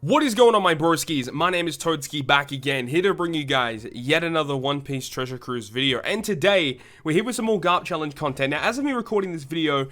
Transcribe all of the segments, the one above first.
What is going on, my broskiis? My name is Toadskii, back again, here to bring you guys yet another One Piece Treasure Cruise video. And today, we're here with some more Garp Challenge content. Now, as of me recording this video,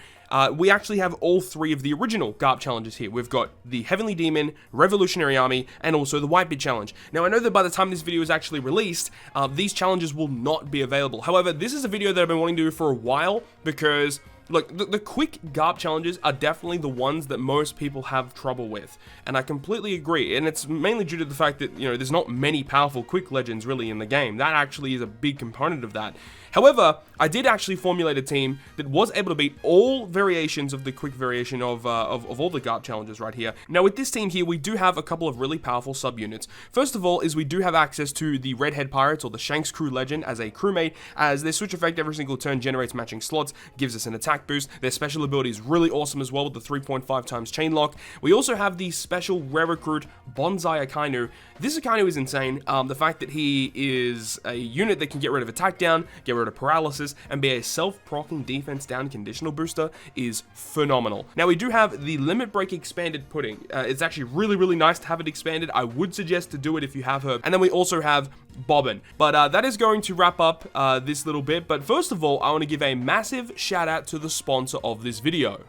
we actually have all three of the original Garp Challenges here. We've got the Heavenly Demon, Revolutionary Army, and also the Whitebeard Challenge. Now, I know that by the time this video is actually released, these challenges will not be available. However, this is a video that I've been wanting to do for a while because... look, the quick Garp challenges are definitely the ones that most people have trouble with, and I completely agree, and it's mainly due to the fact that, you know, there's not many powerful quick legends really in the game. That actually is a big component of that. However, I did actually formulate a team that was able to beat all variations of the quick variation of all the Garp challenges right here. Now, with this team here, we do have a couple of really powerful subunits. First of all, is we do have access to the Redhead Pirates, or the Shanks Crew Legend, as a crewmate, as their switch effect every single turn generates matching slots, gives us an attack boost. Their special ability is really awesome as well with the 3.5 times chain lock. We also have the special rare recruit Bonsai Akainu. This Akainu is insane. The fact that he is a unit that can get rid of attack down, get rid of paralysis, and be a self-proccing defense down conditional booster is phenomenal. Now, we do have the Limit Break expanded pudding. It's actually really nice to have it expanded. I would suggest to do it if you have her. And then we also have Bobbin. But that is going to wrap up this little bit. But first of all, I want to give a massive shout out to the sponsor of this video.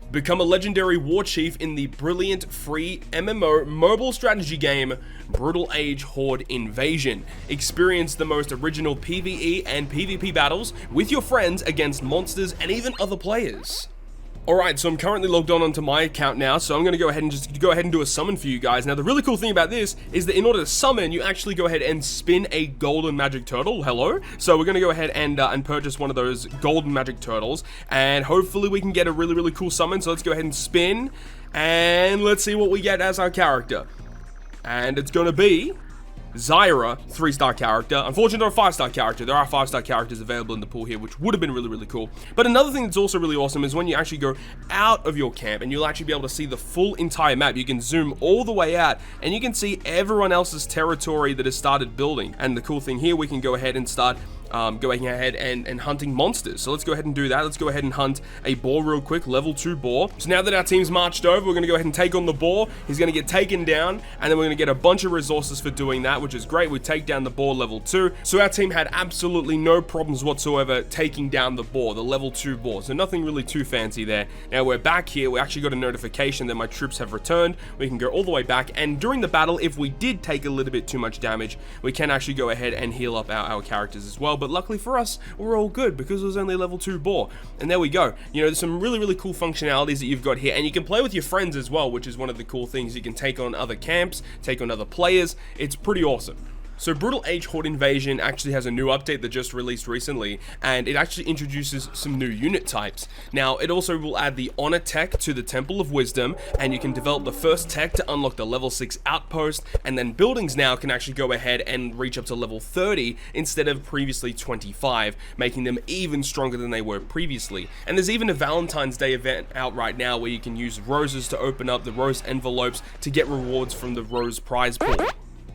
Become a legendary Warchief in the brilliant free MMO mobile strategy game Brutal Age Horde Invasion. Experience the most original PvE and PvP battles with your friends against monsters and even other players. Alright, so I'm currently logged on onto my account now, so I'm going to go ahead and do a summon for you guys. Now, the really cool thing about this is that in order to summon, you actually go ahead and spin a golden magic turtle. Hello? So we're going to go ahead and purchase one of those golden magic turtles, and hopefully we can get a really cool summon. So let's go ahead and spin, and let's see what we get as our character. And it's going to be Zyra, 3-star character. Unfortunately, not a 5-star character. There are 5-star characters available in the pool here, which would have been really cool. But another thing that's also really awesome is when you actually go out of your camp, and you'll actually be able to see the full entire map. You can zoom all the way out, and you can see everyone else's territory that has started building. And the cool thing here, we can go ahead and start going ahead and hunting monsters. So let's go ahead and do that. Let's go ahead and hunt a boar real quick, level 2 boar. So now that our team's marched over, we're going to go ahead and take on the boar. He's going to get taken down, and then we're going to get a bunch of resources for doing that, which is great. We take down the boar level 2. So our team had absolutely no problems whatsoever taking down the boar, the level 2 boar. So nothing really too fancy there. Now we're back here. We actually got a notification that my troops have returned. We can go all the way back, and during the battle, if we did take a little bit too much damage, we can actually go ahead and heal up our characters as well. But luckily for us, we're all good because it was only level 2 boar. And there we go. You know, there's some really cool functionalities that you've got here, and you can play with your friends as well, which is one of the cool things. You can take on other camps, take on other players. It's pretty awesome. So Brutal Age Horde Invasion actually has a new update that just released recently, and it actually introduces some new unit types. Now, it also will add the Honor Tech to the Temple of Wisdom, and you can develop the first tech to unlock the level 6 outpost, and then buildings now can actually go ahead and reach up to level 30 instead of previously 25, making them even stronger than they were previously. And there's even a Valentine's Day event out right now where you can use roses to open up the rose envelopes to get rewards from the rose prize pool.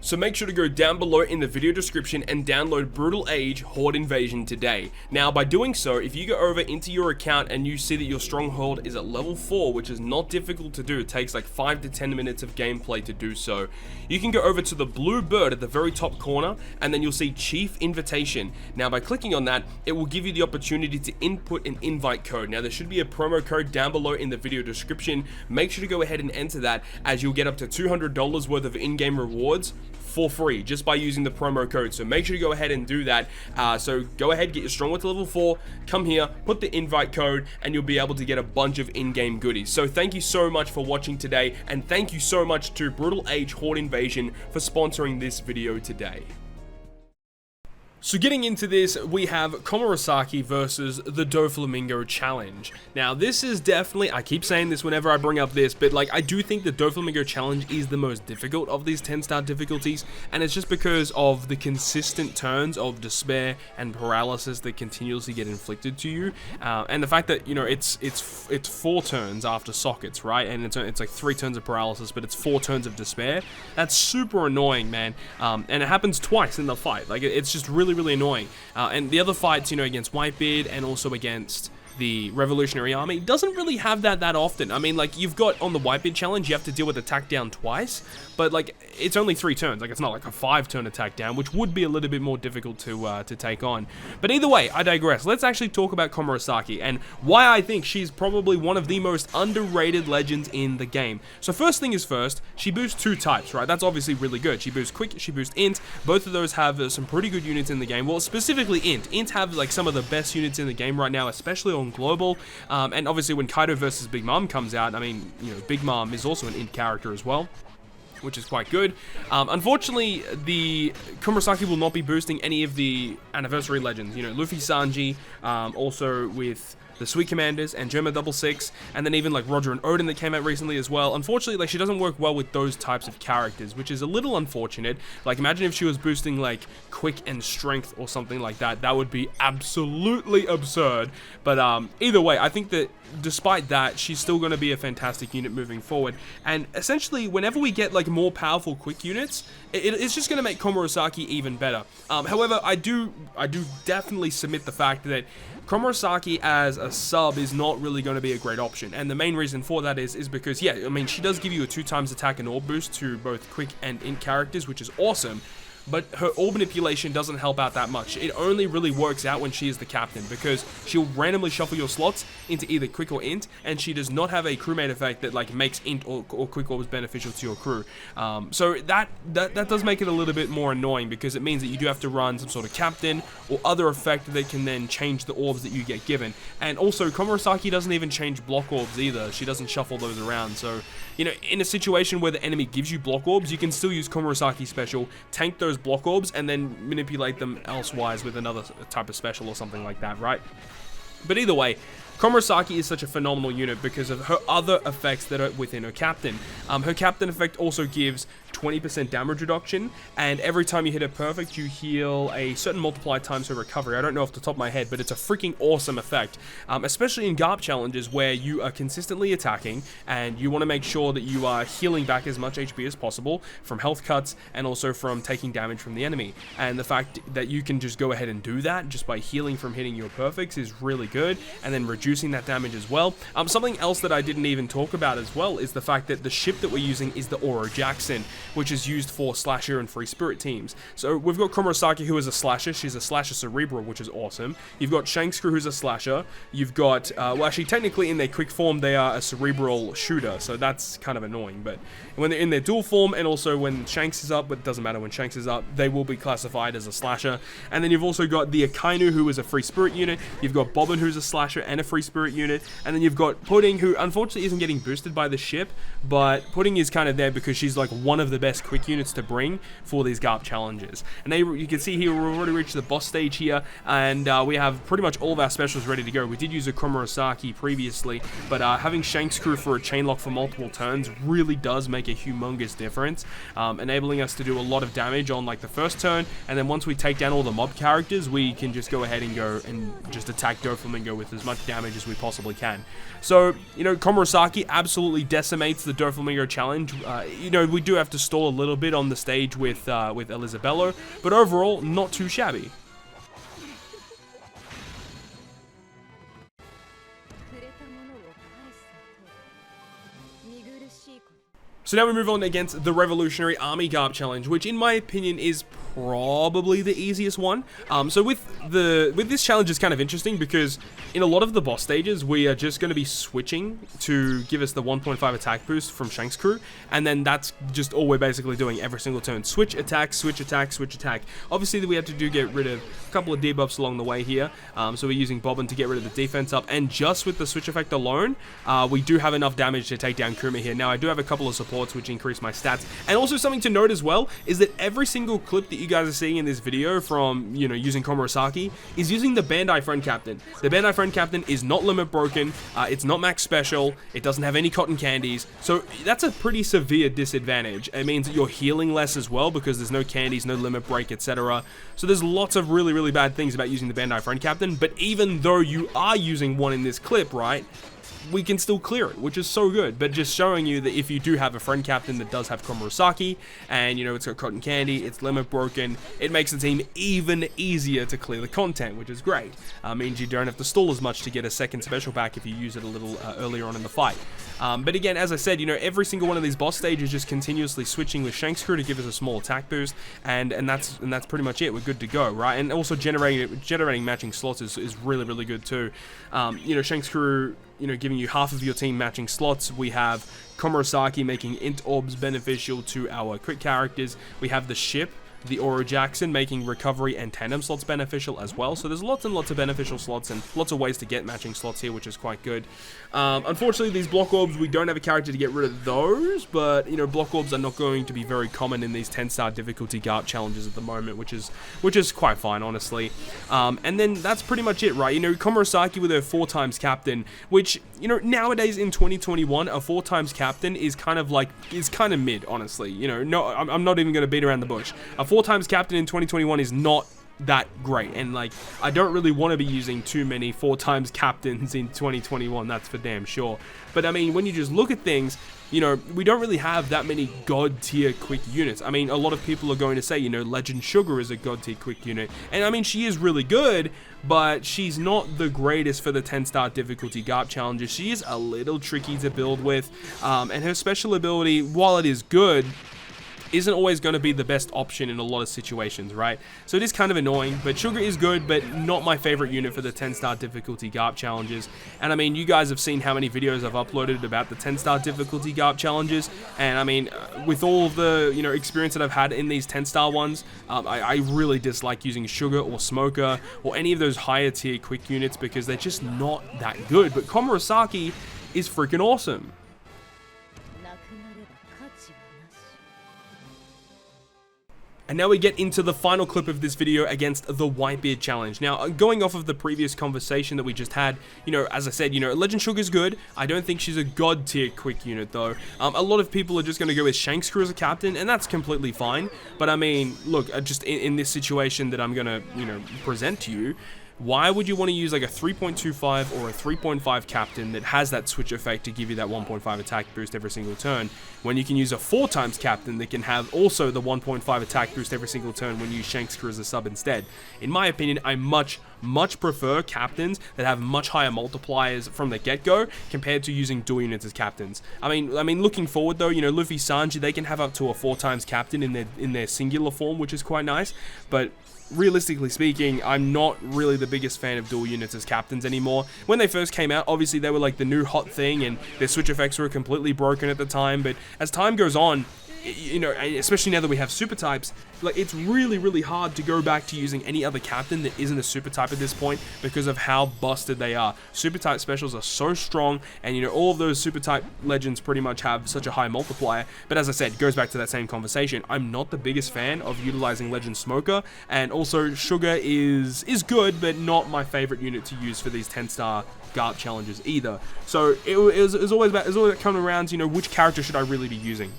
So make sure to go down below in the video description and download Brutal Age Horde Invasion today. Now, by doing so, if you go over into your account and you see that your Stronghold is at level 4, which is not difficult to do, it takes like 5 to 10 minutes of gameplay to do so, you can go over to the blue bird at the very top corner, and then you'll see Chief Invitation. Now, by clicking on that, it will give you the opportunity to input an invite code. Now, there should be a promo code down below in the video description. Make sure to go ahead and enter that, as you'll get up to $200 worth of in-game rewards for free just by using the promo code. So make sure you go ahead and do that. So go ahead, get your Stronghold to level 4, come here, put the invite code, and you'll be able to get a bunch of in-game goodies. So thank you so much for watching today, and thank you so much to Brutal Age Horde Invasion for sponsoring this video today. So getting into this, we have Komorowsaki versus the Doflamingo Challenge. Now, this is definitely, I keep saying this whenever I bring up this, but like, I do think the Doflamingo Challenge is the most difficult of these 10-star difficulties, and it's just because of the consistent turns of despair and paralysis that continuously get inflicted to you, and the fact that, you know, it's 4 turns after sockets, right? And it's like 3 turns of paralysis, but it's 4 turns of despair. That's super annoying, man. And it happens twice in the fight. Like, it's just really annoying. And the other fights, you know, against Whitebeard and also against the Revolutionary Army doesn't really have that often. I mean, like, you've got on the Whitebeard challenge, you have to deal with attack down twice, but like, it's only 3 turns. Like, it's not like a 5-turn attack down, which would be a little bit more difficult to take on. But either way, I digress. Let's actually talk about Komorowsaki and why I think she's probably one of the most underrated legends in the game. So first thing is first, she boosts 2 types, right? That's obviously really good. She boosts quick, she boosts int. Both of those have some pretty good units in the game. Well, specifically int. Int have like some of the best units in the game right now, especially on global. And obviously when Kaido versus Big Mom comes out, I mean, you know, Big Mom is also an int character as well, which is quite good. Unfortunately, the Komorowsaki will not be boosting any of the anniversary legends. You know, Luffy Sanji, also with the Sweet Commanders and Germa 66, and then even like Roger and Odin that came out recently as well. Unfortunately, like, she doesn't work well with those types of characters, which is a little unfortunate. Like, imagine if she was boosting like quick and strength or something like that. That would be absolutely absurd. But either way, I think that despite that, she's still going to be a fantastic unit moving forward. And essentially, whenever we get like more powerful quick units, it's just going to make Komorowsaki even better. However, I do definitely submit the fact that Komorowsaki as a sub is not really going to be a great option, and the main reason for that is because, yeah, I mean, she does give you a 2x attack and orb boost to both quick and int characters, which is awesome, but her orb manipulation doesn't help out that much. It only really works out when she is the captain, because she'll randomly shuffle your slots into either quick or int, and she does not have a crewmate effect that like makes int or quick orbs beneficial to your crew. So that does make it a little bit more annoying, because it means that you do have to run some sort of captain or other effect that can then change the orbs that you get given. And also, Komorowsaki doesn't even change block orbs either. She doesn't shuffle those around. So, you know, in a situation where the enemy gives you block orbs, you can still use Komorowsaki special, tank those block orbs, and then manipulate them elsewise with another type of special or something like that, right? But either way, Komorowsaki is such a phenomenal unit because of her other effects that are within her captain. Her captain effect also gives 20% damage reduction, and every time you hit a perfect, you heal a certain multiplied times her recovery. I don't know off the top of my head, but it's a freaking awesome effect, especially in GARP challenges where you are consistently attacking and you want to make sure that you are healing back as much HP as possible from health cuts and also from taking damage from the enemy. And the fact that you can just go ahead and do that just by healing from hitting your perfects is really good, and then reducing that damage as well. Something else that I didn't even talk about as well is the fact that the ship that we're using is the Oro Jackson, which is used for slasher and free spirit teams. So we've got Komorowsaki, who is a slasher. She's a slasher cerebral, which is awesome. You've got Shanks' crew, who's a slasher. You've got, well, actually, technically in their quick form, they are a cerebral shooter, so that's kind of annoying. But when they're in their dual form, and also when Shanks is up, but it doesn't matter when Shanks is up, they will be classified as a slasher. And then you've also got the Akainu, who is a free spirit unit. You've got Bobbin, who's a slasher and a free spirit unit. And then you've got Pudding, who unfortunately isn't getting boosted by the ship, but Pudding is kind of there because she's like one of the best quick units to bring for these GARP challenges. And you can see here, we've already reached the boss stage here, and we have pretty much all of our specials ready to go. We did use a Komorowsaki previously, but having Shanks' crew for a chain lock for multiple turns really does make a humongous difference, enabling us to do a lot of damage on like the first turn, and then once we take down all the mob characters, we can just go ahead and go and just attack Doflamingo with as much damage as we possibly can. So, you know, Komorowsaki absolutely decimates the Doflamingo challenge. You know, we do have to stall a little bit on the stage with Elisabello, but overall, not too shabby. So now we move on against the Revolutionary Army GARP challenge, which in my opinion is probably the easiest one. So with this challenge is kind of interesting because in a lot of the boss stages, we are just going to be switching to give us the 1.5 attack boost from Shanks' crew, and then that's just all we're basically doing every single turn. Switch, attack, switch, attack, switch, attack. Obviously, we have to get rid of a couple of debuffs along the way here, so we're using Bobbin to get rid of the defense up, and just with the switch effect alone, we do have enough damage to take down Kuma here. Now, I do have a couple of supports which increase my stats, and also something to note as well is that every single clip that you guys are seeing in this video from, you know, using Komorowsaki is using the Bandai Friend Captain. The Bandai Friend Captain is not limit broken, it's not max special, it doesn't have any cotton candies, so that's a pretty severe disadvantage. It means that you're healing less as well because there's no candies, no limit break, etc. So there's lots of really, really bad things about using the Bandai Friend Captain, but even though you are using one in this clip, right, we can still clear it, which is so good. But just showing you that if you do have a friend captain that does have Komorowsaki, and you know it's got Cotton Candy, it's limit broken, it makes the team even easier to clear the content, which is great. Means you don't have to stall as much to get a second special back if you use it a little earlier on in the fight. But again, as I said, you know, every single one of these boss stages just continuously switching with Shanks Crew to give us a small attack boost, and that's pretty much it. We're good to go, right? And also generating matching slots is really, really good too. You know, Shanks Crew, you know, giving you half of your team matching slots. We have Komorowsaki making int orbs beneficial to our quick characters. We have the ship, the Oro Jackson, making recovery and tandem slots beneficial as well. So there's lots and lots of beneficial slots and lots of ways to get matching slots here, which is quite good. Unfortunately, these block orbs, we don't have a character to get rid of those, but you know, block orbs are not going to be very common in these 10-star difficulty GARP challenges at the moment, which is quite fine, honestly. And then that's pretty much it, right? You know, Komorowsaki with her 4x captain, which, you know, nowadays in 2021, a 4x captain is kind of mid, honestly. You know, no, I'm not even going to beat around the bush. A 4x captain in 2021 is not that great, and like, I don't really want to be using too many 4x captains in 2021, that's for damn sure. But I mean, when you just look at things, you know, we don't really have that many god tier quick units. I mean, a lot of people are going to say, you know, Legend Sugar is a god tier quick unit, and I mean, she is really good, but she's not the greatest for the 10-star difficulty GARP challenges. She is a little tricky to build with, and her special ability, while it is good, isn't always going to be the best option in a lot of situations, right? So it is kind of annoying, but Sugar is good, but not my favorite unit for the 10-star difficulty GARP challenges. And I mean, you guys have seen how many videos I've uploaded about the 10-star difficulty GARP challenges, and I mean, with all of the, you know, experience that I've had in these 10-star ones, I really dislike using Sugar or Smoker or any of those higher tier quick units because they're just not that good. But Komorowsaki is freaking awesome. And now we get into the final clip of this video against the Whitebeard challenge. Now, going off of the previous conversation that we just had, you know, as I said, you know, Legend Sugar's good. I don't think she's a god tier quick unit though. A lot of people are just going to go with Shanks Crew as a captain, and that's completely fine. But I mean, look, just in this situation that I'm going to, you know, present to you, why would you want to use like a 3.25 or a 3.5 captain that has that switch effect to give you that 1.5 attack boost every single turn, when you can use a 4x captain that can have also the 1.5 attack boost every single turn when you use Shanks Crew as a sub instead? In my opinion, I much prefer captains that have much higher multipliers from the get-go compared to using dual units as captains. I mean, looking forward though, you know, Luffy, Sanji, they can have up to a 4x captain in their singular form, which is quite nice, but realistically speaking, I'm not really the biggest fan of dual units as captains anymore. When they first came out, obviously they were like the new hot thing, and their switch effects were completely broken at the time, but as time goes on, you know, especially now that we have super types, like, it's really hard to go back to using any other captain that isn't a super type at this point because of how busted they are. Super type specials are so strong, and you know, all of those super type legends pretty much have such a high multiplier. But as I said, goes back to that same conversation. I'm not the biggest fan of utilizing Legend Smoker, and also Sugar is good, but not my favorite unit to use for these 10-star GARP challenges either. So it was always about coming around to, you know, which character should I really be using?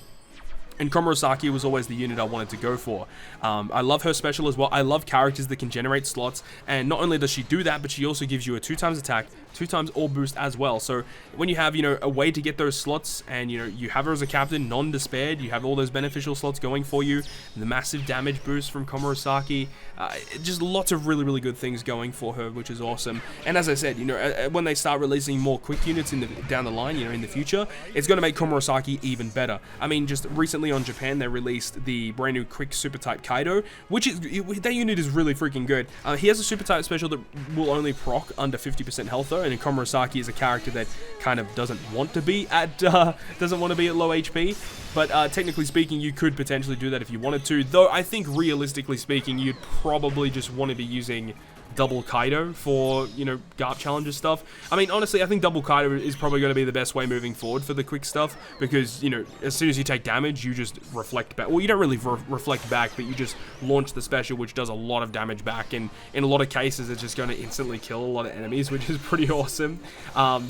And Komorowsaki was always the unit I wanted to go for. I love her special as well. I love characters that can generate slots, and not only does she do that, but she also gives you a 2x attack, 2x all boost as well. So when you have, you know, a way to get those slots, and you know, you have her as a captain, non-despaired, you have all those beneficial slots going for you, the massive damage boost from Komorowsaki, just lots of really good things going for her, which is awesome. And as I said, you know, when they start releasing more quick units down the line, you know, in the future, it's going to make Komorowsaki even better. I mean, just recently on Japan, they released the brand new quick super type Kaido, which is, that unit is really freaking good. He has a super type special that will only proc under 50% health though, and Komorowsaki is a character that kind of doesn't want to be at low HP, but technically speaking, you could potentially do that if you wanted to, though I think realistically speaking, you'd probably just want to be using double Kaido for, you know, GARP challenges stuff. I mean, honestly, I think double Kaido is probably going to be the best way moving forward for the quick stuff, because, you know, as soon as you take damage, you just reflect back. Well, you don't really reflect back, but you just launch the special, which does a lot of damage back, and in a lot of cases, it's just going to instantly kill a lot of enemies, which is pretty awesome.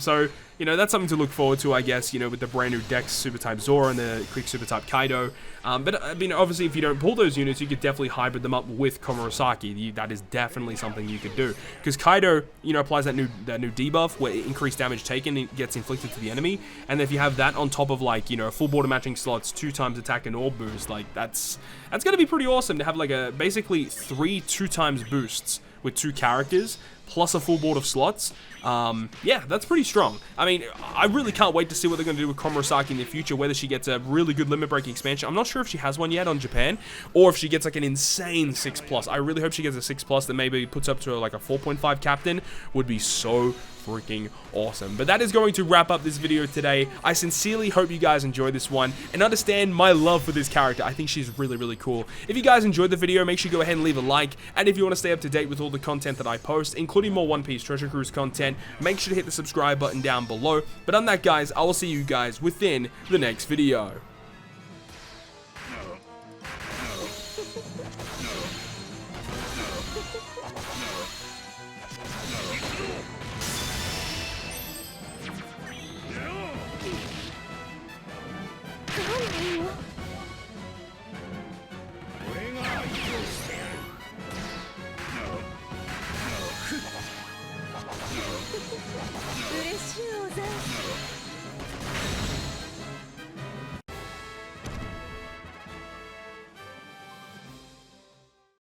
So you know, that's something to look forward to, I guess, you know, with the brand new Dex Super Type Zora and the Quick Super Type Kaido. But, I mean, obviously, if you don't pull those units, you could definitely hybrid them up with Komorowsaki. That is definitely something you could do. Because Kaido, you know, applies that new debuff where increased damage taken gets inflicted to the enemy. And if you have that on top of, like, you know, full border matching slots, 2x attack and orb boost, like, that's going to be pretty awesome to have, like, basically 3 2x boosts with 2 characters, plus a full board of slots. Yeah, that's pretty strong. I mean, I really can't wait to see what they're going to do with Komorowsaki in the future, whether she gets a really good limit break expansion. I'm not sure if she has one yet on Japan, or if she gets like an insane 6+. I really hope she gets a 6+ that maybe puts up to like a 4.5 captain. Would be so freaking awesome. But that is going to wrap up this video today. I sincerely hope you guys enjoyed this one and understand my love for this character. I think she's really, really cool. If you guys enjoyed the video, make sure you go ahead and leave a like. And if you want to stay up to date with all the content that I post, including more One Piece Treasure Cruise content, make sure to hit the subscribe button down below. But on that, guys, I will see you guys within the next video.